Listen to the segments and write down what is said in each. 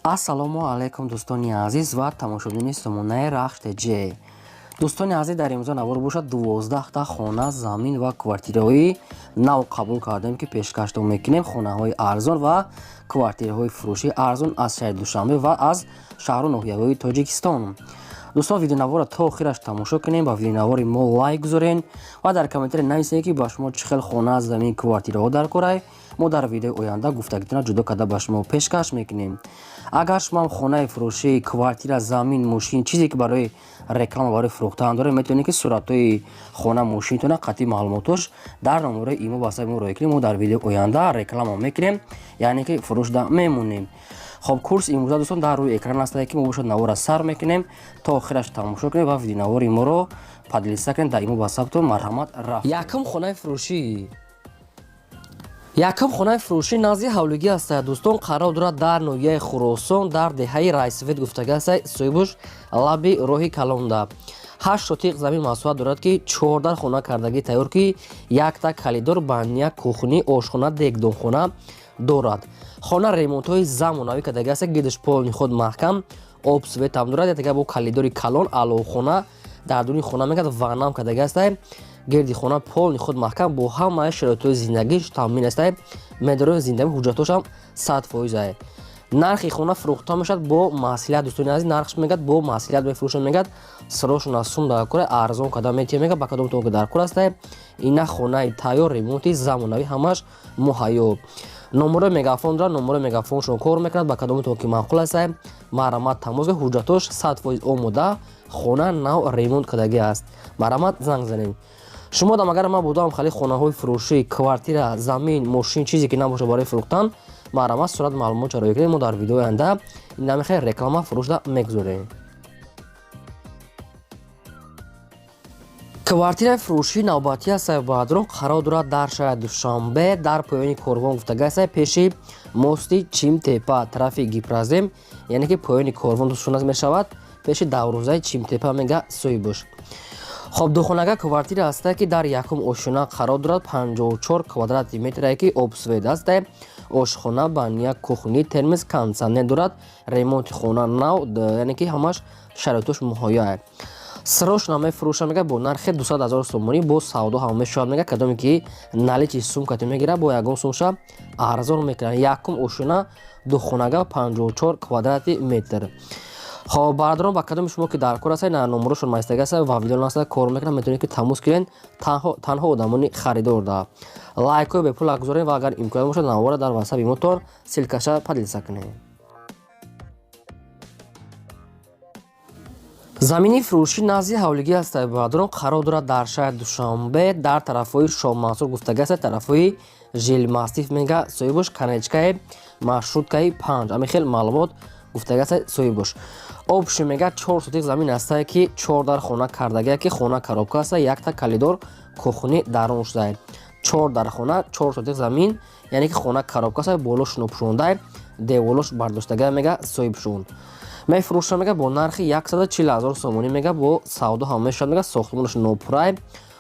ассалому алайкум дӯстони азиз ва тамошобини сомонаи RAHSH TJ. дӯстони азиз, дар имрӯза навор бошад 12 хона, замин ва квартираҳои нав қабул кардем ки пешкашдо мекунем. Хонаҳои арзон ва квартираҳои фурӯши арзон аз шаҳри Душанбе ва аз Шахру Нохияхои Тоҷикистон. дӯстон, видеонавора то охираш тамошо кунем, ба видеонавори мо лайк гузорен ва дар комментари нависед ки ба шумо чӣ хел хона, замин, квартираҳо дар корай. мо дар видеои оянда гуфтагитона ҷудо карда ба шумо пешкаш мекунем. агар шумо хонаи фурӯшӣ, квартира, замин, мошин, чизе ки барои реклама, барои фурӯхтан доред, метавонед ки суратҳои хона, мошинтона, қатъи маълумотош дар номераи имо ба саби мо роя кунед. мо дар видеои оянда реклама мекунем, яъне ки фурӯшда мемонем. хоб, курс имрӯза дӯстон дар рӯи экран астае ки мо бошад навора сар мекунем. то охираш тамошо кунед ва видеонавори моро падлиса кунед. дар имо ба сабтон марҳамат. рафт якум хонаи фурӯшӣ. якум хонаи фурӯшӣ назди ҳавлигӣ астая дӯстон. қарор дорад дар ноҳияи Хуросон, дар деҳаи Райсвет гуфтага астая, соҳибуш лаби роҳи Калонда. 8 сотиқ замин масоҳат дорад ки 14 хона кардагӣ тайёр ки якта калидор, баня, кухни, ошхона, дегдонхона дорад. хона ремонтҳои замонавӣ кардагӣ аст. гирдиш полни худ маҳкам, обсветам дорад. Ятага бо калидори калон, аловхона, дар дуни хона мегӯяд ваннам кардагӣ аст. гирди хона полни худ маҳкам бо ҳамаи шароитҳои зиндагиш таъмин аст. медорои зиндагӣ ҳуҷҷатҳошам 100%. нархи хона фурӯхта мешавад бо маслиҳат. дӯстони азиз, нархш мегӯяд бо маслиҳат мефурӯшад, мегӯяд срочно аз сум дар кора арзон карда метиҳад, мегӯяд ба кадом то ки дар кор аст. ина хонаи тайёр, ремонти замонавӣ ҳамаш муҳайё. номерои мегафон дорад, номерои мегафоншон кор мекунад, ба кадоми то ки маъқул аст. марҳамат тамос гиред, ҳуҷҷатҳош 100% омода, хона нав ремонт кардагӣ аст. марҳамат, занг занед. шумо дам агар ман будам хали хонаҳои фурӯшӣ, квартира, замин, мошин, чизе ки набошад барои фурӯхтан, марҳамат сурат маълумотро роя кунед. мо дар видеои оянда намехай реклама фурӯшда мегузорем. квартираи фурӯшии навбатӣ аст. баъдрон қарор дорад дар шаҳри Душанбе, дар поёни корвон гуфтага аст, пеши мости Чимтепа, тарафи Гипразем, яъне ки поёни корвон дӯстон мешавад, пеши даврӯзаи Чимтепа мега соҳибуш. хоб, духонага квартира аст ки дар якум ошина қарор дорад. 54 квадрати метре ки обсвет аст. ошхона, баня, кухни, термис, кондитсионер дорад. ремонти хона нав, яъне ки ҳамаш шароитош муҳайё аст. срочно мефурӯшад, мега бо нархи 200 000 сомонӣ бо савдо ҳам мешавад, мега кадоме ки наличи сумкати мегира бо ягон сумша арзон мекунад. якум ошина духонага 54 квадрати метр. хоб, бардорон ба кадоми шумо ки дар кор аст, на номерошон майстага аст ва видео аст кор мекунад, метавонед ки тамос гиред. танҳо одамони харидор да лайкҳои бепул гузоред ва агар имкон бошад навора дар ватсаби мотон силкаша падлиса кунед. замини фурӯшӣ назди ҳавлигӣ аст. баъдрон қарор дорад дар шаҳри Душанбе, дар тарафҳои Шомансур гуфтага аст, тарафҳои жилмастиф мега соҳибуш, канечкаи маршруткаи 5 ами хел маълумот гуфтага аст соҳибуш. обши мега 4 сотиқ замин аст ки 14 хона кардагӣ ки хона коробка аст, якта калидор, кухни дарун шуда. 14 хона, 4 сотиқ замин, яъне ки хона коробка аст, болош нопӯшонда, деволош бардоштага мега соҳибшон. мефурӯшад, мега бо нархи 140 000 сомонӣ, мега бо савдо ҳам мешавад, мега сохтмонаш нопурай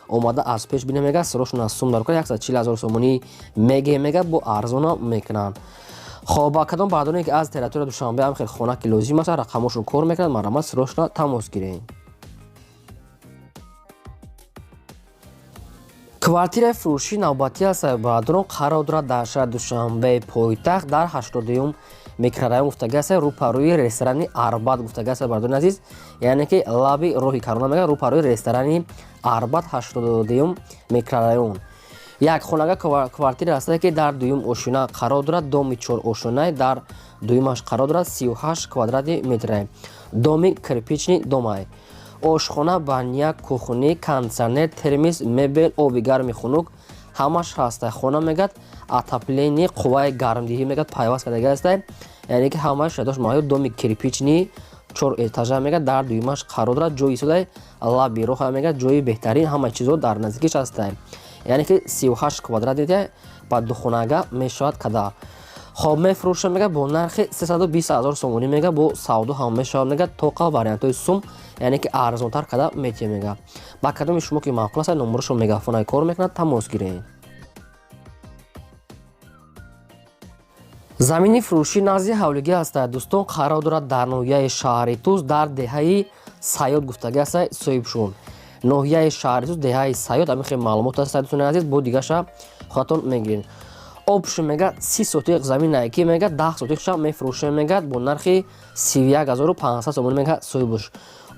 омада аз пеш бинем, мега срочно аз сум дар кор 140 000 сомонӣ меге, мега бо арзона мекунанд. хоб, ба кадом бардоне ки аз территорияи Душанбе ҳам хел хона ки лозим аст, рақамошон кор мекунад, марҳамат срочно тамос гиред. квартираи фурӯшии навбатӣ аст. баъдрон қарор дорад дар шаҳри Душанбе пойтахт, дар 80 микрорайон гуфтага аст, рӯпарӯи ресторани Арбат гуфтага аст. бардорон азиз, яъне ки лаби роҳи Калонда мега рӯпарӯи ресторани Арбат, 80 микрорайон. як хонага квартира аст ки дар дуюм ошина қарор дорад. доми 4 ошина, дар дуюмаш қарор дорад 38 квадрати метр. доми кирпични домай. ошхона, баня, кухни, кондитсионер, термис, мебел, оби гарми хунук ҳамаш ҳаст. хона мегӯяд отопление, қувваи гармдиҳӣ мегӯяд пайваст кардагӣ аст, яъне ки ҳамаш шадош маҳё. доми кирпични 4 этажа мегӯяд, дар дуюмаш қарор дорад. ҷои истодаи лаби роҳ мегӯяд, ҷои беҳтарин, ҳама чизҳо дар наздикиш аст, яъне ки 38 квадрати ба духонага мешавад када. хоб, мефурӯшад, мега бо нархи 320 000 сомонӣ, мега бо савдо ҳам мешавад, мега тоқа вариантҳои сум, яъне ки арзонтар када метиҳад, мега ба кадоми шумо ки маъқул аст, номерошон мегафонай кор мекунад, тамос гиред. замини фурӯшӣ назди ҳавлигӣ ҳастад дӯстон, қарор дорад дар ноҳияи шаҳри Туз дар деҳаи Сайёд гуфтагӣ ҳастад соҳибшон. ноҳияи шаҳри Туз деҳаи Сайёд ҳамин хеле маълумот ҳастад дӯстони азиз, бо дигаша худатон мегиред. Опшн мегӯяд 30 сотиқ замине ки мегӯяд 10 сотиқша мефурӯшем мегӯяд бо нархи 31500 сомон мегӯяд соҳибуш.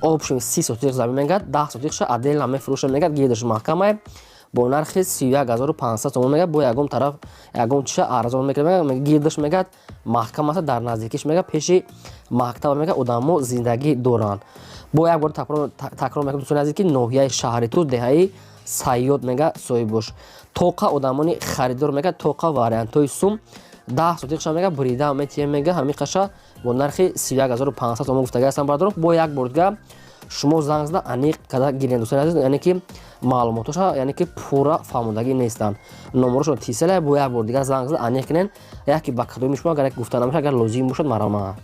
Опшн 30 сотиқ замин мегӯяд 10 сотиқша отдельно мефурӯшем мегӯяд гирдаш маҳкамае бо нархи 31500 сомон мегӯяд бо ягон тараф ягон чиша арзон мекунад гирдаш мегӯяд маҳкама аст дар наздикиш мегӯяд пеши мактаб мегӯяд одамо зиндагӣ доранд. бо як бор такрор мекунам дӯстони азиз ки ноҳияи шаҳри Туз деҳаи Сайёд мегӯяд соҳибуш. тоқа одамони харидор мегӯяд тоқа вариантҳои сум 10 сотиқша мегӯяд брида метием мегӯяд ҳамин қаша бо нархи 31500 сомон гуфтагӣ ҳастам бардорам. бо як бор дига шумо занг зада аниқ када гиред дӯстони азиз, яъне ки маълумотоша яъне ки пурра фаҳмодагӣ нестанд. номерошон тисела бо як бор дига занг зада аниқ кунед, яке ба кадоми шумо агар гуфта намешад агар лозим бошад марамад.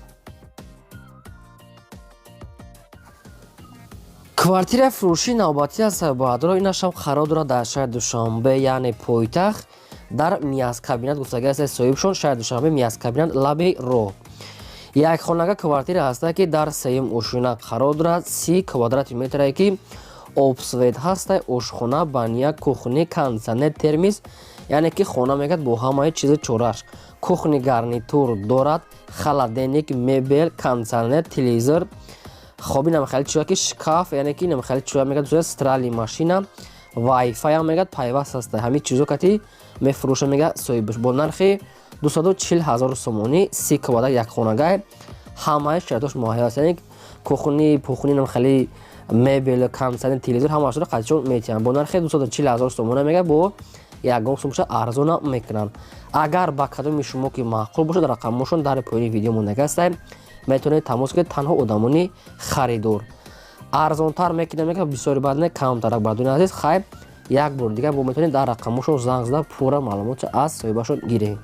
квартираи фурӯшии навбатӣ аз Сабадро инашам қарор дорад дар шаҳри Душанбе, яъне пойтахт дар миязкабинат гуфтагӣ ҳастад соҳибшон. шаҳри Душанбе миязкабинат лаби роҳ. як хонага квартира ҳастад ки дар сеюм ошина қарор дорад. 30 квадрати метрае ки обсвет ҳастад, ошхона, баня, кухни, кондитсионер, термис, яъне ки хона мегӯяд бо ҳамаи чизи чораш. кухни гарнитур дорад, холодильник, мебел, кондитсионер, телевизор, хоби намехали чӯя ки шкаф, яъне ки намехали чӯя мегӯяд стирали машина, вайфай ҳам мегӯяд пайваст ҳастад. ҳамин чизо кати мефурӯша мегӯяд соҳибуш бо нархи 240 000 сомонӣ. 30 квадрат як хонагае ҳамаи шароитош муайян аст, яъне кухни пухни намехали мебел, кондитсионер, телевизор ҳамашро қатишон метиҳанд. бо нархи 240 000 сомона мегӯяд бо ягон сумша арзона мекунанд. агар ба кадоми шумо ки маъқул бошад рақамошон дар поёни видео мондаги ҳастанд, метавонед тамос гиред. танҳо одамони харидор арзонтар мекунад мегӯяд бисёри баъд не камтарак бардони азиз. хайр як бор дигар бо метавонед дар рақамошон занг зада пурра маълумота аз соҳибашон гиред.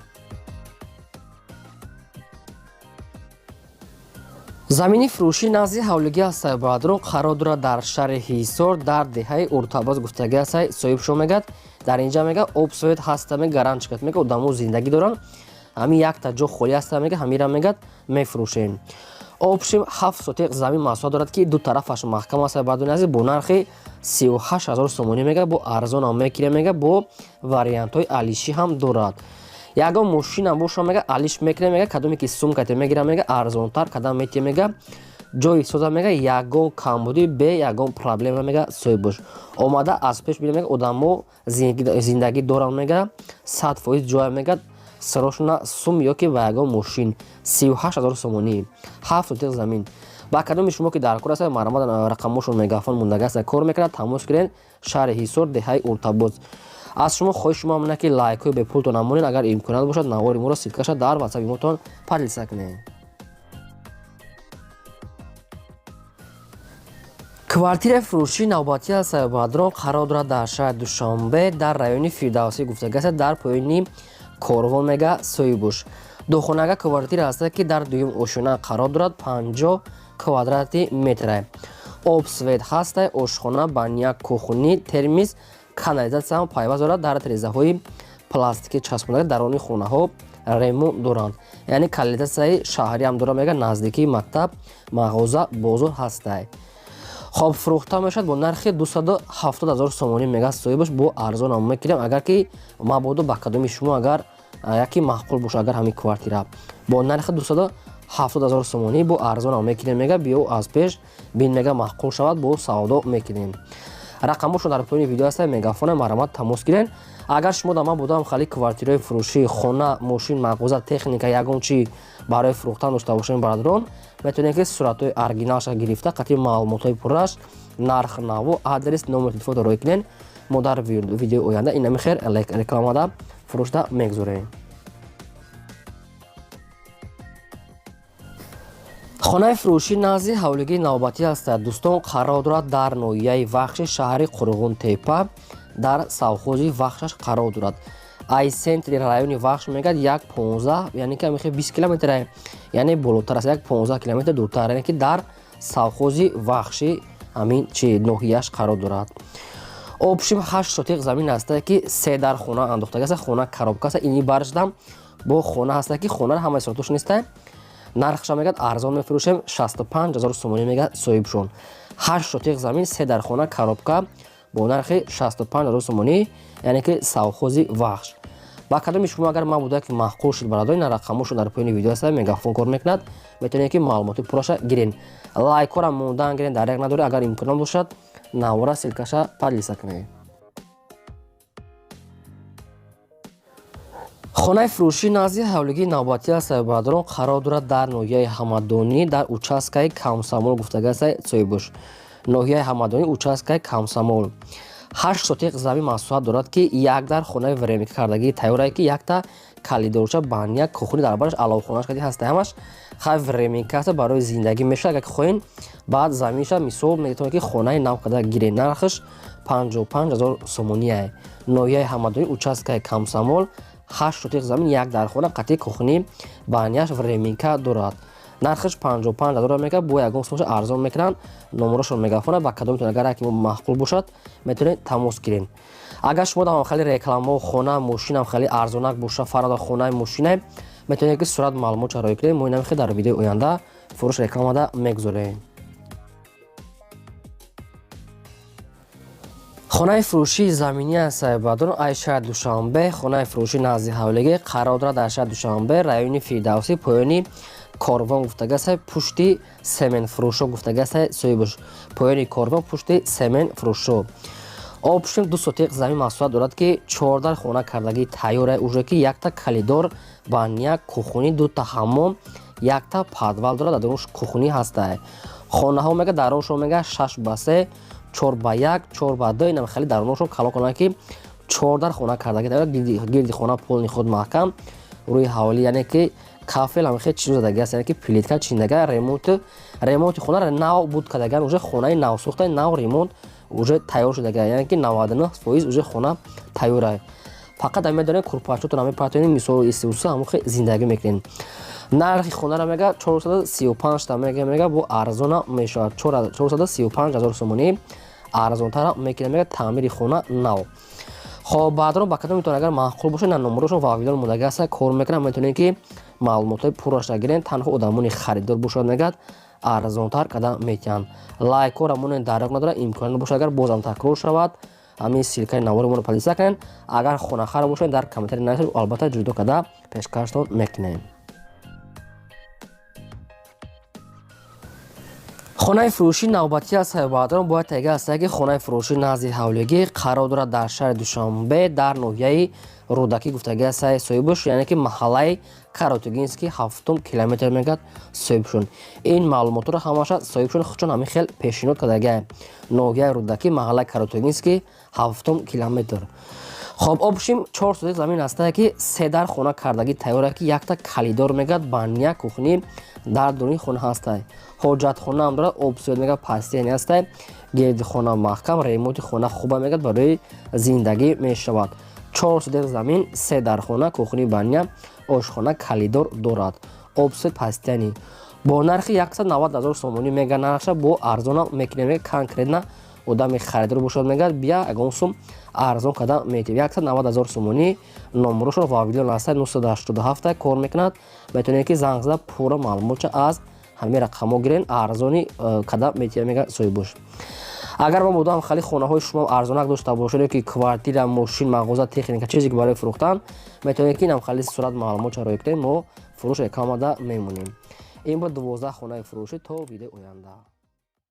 замини фурӯшӣ назди ҳавлигӣ аз Сайбадрон қарор дорад дар шаҳри Ҳисор дар деҳаи Уртабоз гуфтагӣ ҳастад соҳибшон мегӯяд. дар инҷа мегӯяд обсвет ҳаста гарантикат мегӯяд одамо зиндагӣ доранд. ҳамин якта ҷо холӣ ҳаста мегӯяд ҳамира мегӯяд мефурӯшем. обшим 7 сотиқ замин маҳсулот дорад ки ду тарафаш маҳкам аст бардони азиз бо нархи 38 000 сомонӣ мегӯяд бо арзонам мекунем мегӯяд бо вариантҳои алишӣ ҳам дорад. ягон мошинам боша мегӯяд алиш мекунем мегӯяд кадоме ки сумкате мегирам мегӯяд арзонтар кадам метием мегӯяд ҷои соза мегӯяд ягон камбудӣ бе ягон проблема мегӯяд соҳибуш. омада аз пеш бинем мегӯяд одамо зиндагӣ доранд мегӯяд 100% ҷоя мегӯяд сарошона сум ё ки ба ягон мошин 38 000 сомонӣ 7 сотиқ замин. ба кадоми шумо ки дар кор ҳастед марамад рақамошон мегафон мондаги ҳастад кор мекунад, тамос гиред. шаҳри Ҳисор деҳаи Уртабоз. аз шумо хоҳиши ман ина ки лайкҳои бепултон намонед. агар имконат бошад навори моро силкаша дар ватсапи мотон подлиса кунед. квартираи фурӯшии навбатӣ аз Сайбадрон қарор дорад дар шаҳри Душанбе дар райони Фирдавсӣ гуфтагӣ ҳастад дар поёни корвон мегӯяд соҳибуш. духонага квартира ҳастад ки дар дуюм ошина қарор дорад 50 квадрати метрае. обсвет ҳастад, ошхона, баня, кухни, термис, канализатсияам пайваст дорад. дар тирезаҳои пластикӣ часпонада дарони хонаҳо ремонт доранд. яъне канализатсияи шаҳриам дорад мегӯяд наздикии мактаб, мағоза, бозор ҳастад. хоб фурӯхта мешавад бо нархи 270 000 сомонӣ мегӯяд соҳибаш бо арзонам мекунем. агар ки мабодо ба кадоми шумо агар яке маъқул боша агар ҳамин квартира бо нархи 270 000 сомонӣ бо арзонам мекунем мегӯяд биё аз пеш бин мегӯяд маъқул шавад бо савдо мекунем. рақамошон дар поёни видео ҳастад мегафона марамат тамос гиред. агар шумо дар ман будам хали квартираи фурӯшӣ хона, мошин, мағоза, техника ягон чи барои фурӯхтан дошта бошем бардорон, метавонед ки суратҳои оригиналша гирифта қатъи маълумотҳои пурраш, нарх, наво, адрес, номери телефонро рой кунед. мо дар видеои оянда инами хер рекламада фурӯшта мегузорем. хонаи фурӯшӣ назди ҳавлигии навбатӣ ҳастад дӯстон. қарор дорад дар ноҳияи вахши шаҳри Қурғунтепа дар совхози вахшаш қарор дорад. айсентри райони вахш мегӯяд 1.15 яъне ки амихе 20 километр яъне болотар аст 1.15 километр дуртар яъне ки дар совхози вахши ҳамин чи ноҳияш қарор дорад. обшим 8 сотиқ замин ҳастад ки 3 дар хона андохтага аст. хона коробка аст. ини баршдам бо хона ҳаста ки хона ҳамаи суратуш неста. Нархша мегад арзон мефурӯшем 65000 сомонӣ мегад соҳибшон. 8 сотиқ замин 3 дар хона коробка бо нархи 65000 сомонӣ, яъне ки совхози вахш. ба кадоми шумо агар ман буда ки маҳқул шуд барадори на рақамошо дар поёни видео аста мегафон кор мекунад, метавонед ки маълумоти пурраша гирен. Лайкора мондан гирен дарек надори, агар имкон бошад навора силкаша подлиса кунед. хонаи фурӯшӣ назди ҳавлигии навбатии саҳиббардорон қарор дорад дар ноҳияи ҳамадонӣ дар участкаи камсамол гуфтагасай соҳибуш. ноҳияи ҳамадонӣ участкаи камсамол 8 сотиқ замин маслиҳат дорад ки як дар хонаи веремика кардагии тайёрае ки якта калидорча бания кухни дар бараш аловхонаш кади ҳаста ҳамаш хай веремика аста барои зиндагӣ мешавад. агар ки хоҳен баъд заминша мисол метавонед ки хонаи нав када гирен. нархш 55000 сомоние. ноҳияи ҳамадонӣ участкаи камсамол 8 сотиқ замин як дар хона қатъи кухни банияш веремика дорад. нархш 55000 мега бо ягон сомоша арзон мекунанд. номерошон мегафона ба кадомитон агар ки маҳқул бошад метавонед тамос гирен. агар шумо дам хали реклама хона мошинам хали арзонак боша фарада хонаи мошина метавонед ки сурат маълумот чарои кунед. мо инам дар видеои оянда фурӯш рекламада мегузорем. хонаи фурӯшии заминии саҳиббардорон ай шаҳри Душанбе. хонаи фурӯшӣ назди ҳавлигӣ қарор дорад дар шаҳри Душанбе, райони Фирдавсӣ, поёни корвон гуфтагасай, пушти семен фурӯшо гуфтагасай соҳибуш. поёни корвон пушти семен фурӯшо. обшим 2 сотиқ замин маслиҳат дорад ки 4 дар хона кардагии тайёрае уже ки якта калидор бания кухни, 2 та ҳаммом, якта подвал дорад. дар онш кухни ҳастае. хонаҳо мега дар оншон мега 6 ба 3, 4 ба 1, 4 ба 2 инам хали дар оншон калон кунанд ки 4 дар хона кардагии тайёр. гирди хона полни худ маҳкам рӯи ҳавлӣ, яъне ки кафел ам хеле чиз задагиаст, яъне ки плитка чиндага ремонти хона нав буд кадаган, уже хонаи нав сохтаи нав ремонт уже тайёр шудага, яъне ки 99% уже хона тайёрае. фақат амедонен курпачотон ами патони мисол истиуса ҳамон хе зиндагӣ мекунен. нархи хонара мега 435 та мега бо арзона мешавад. 435000 сомонӣ арзонтара мекунад мега таъмири хона нав. хоб баъдро ба кадом метавонед агар маҳқул бошад на номерошон ва видео модагӣ аста кор мекунад. метавонед ки маълумотҳои пурраша гирен. танҳо одамони харидор бошад мегад арзонтар када метиҳанд. лайкора монен дарёқ надорад. имкон бошад агар бозам такрор шавад ҳамин силкаи навори моро подписа кунед. агар хонахар бошед дар комментари нависед, албатта ҷудо када пешкаштон мекунем. хонаи фурӯшии навбатии саҳиббардорон бояд тайга аст ки хонаи фурӯшии назди ҳавлигӣ қарор дорад дар шаҳри Душанбе, дар ноҳияи рӯдакӣ гуфтагӣ аст соҳибуш, яъне ки маҳаллаи Каротигинский 7 километр мегад соҳибшон. ин маълумотро ҳамаша соҳибшон худшон ҳамин хел пешниҳод кардагия. ноҳияи рӯдакӣ маҳаллаи Каротигинский 7 километр. хоб обшим 4 сотиқ замин астае ки 3 дар хона кардагии тайёрае ки якта калидор мегад бания кухни дар дуни хона ҳастае. ҳоҷатхона ҳам дорад. обсоед мегад пастияни астае. гирди хона маҳкам, ремонти хона хуба мегад барои зиндагӣ мешавад. 4 сотиқ замин 3 дар хона кухни бания ошхона калидор дорад. обсоед пастияни бо нархи 190000 сомонӣ мега. нархша бо арзона мекунем мега конкретна одами харидор бошад мегад бия ягон сум арзон када метавонед. 190000 сомонӣ. номерошон ва видео наста 987 кор мекунад. метавонед ки занг зада пурра маълумотша аз ҳамин рақамҳо гирен. арзони када метавонед мега соҳибуш. агар мо будам хали хонаҳои шумо арзонак дошта бошед ки квартира, мошин, мағоза, техника чизе ки барои фурӯхтан, метавонед ки нам хали сурат маълумот чарои кунед. мо фурӯш рекламада мемонем. ин бо 12 хонаи фурӯшӣ то видеои оянда.